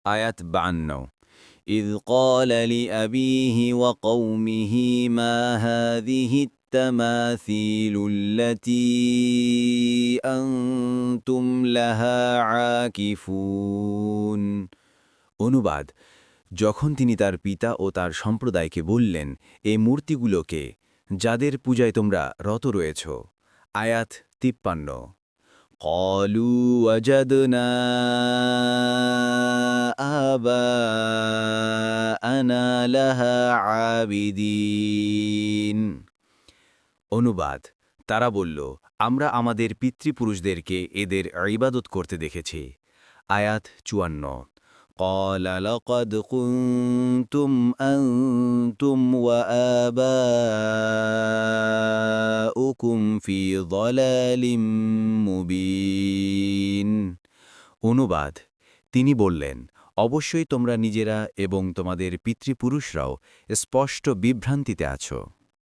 আয়াত 52 إذ قال لأبيه وقومه ما هذه التماثيل التي أنتم لها عاكفون অনুবাদ যখন তিনি তার পিতা ও তার সম্প্রদায়কে বললেন এই মূর্তিগুলোকে যাদের পূজায় তোমরা রত রয়েছ আয়াত 53 قالوا وجدنا آباءنا لها عابدين অনুবাদ তারা বলল আমরা আমাদের পিতৃপুরুষদেরকে এদের ইবাদত করতে দেখেছি আয়াত 54 قال لقد كنتم أنتم وآباؤكم في ضلال مبين অনুবাদ তিনি বললেন অবশ্যই তোমরা নিজেরা এবং তোমাদের পিতৃপুরুষরাও স্পষ্ট বিভ্রান্তিতে আছো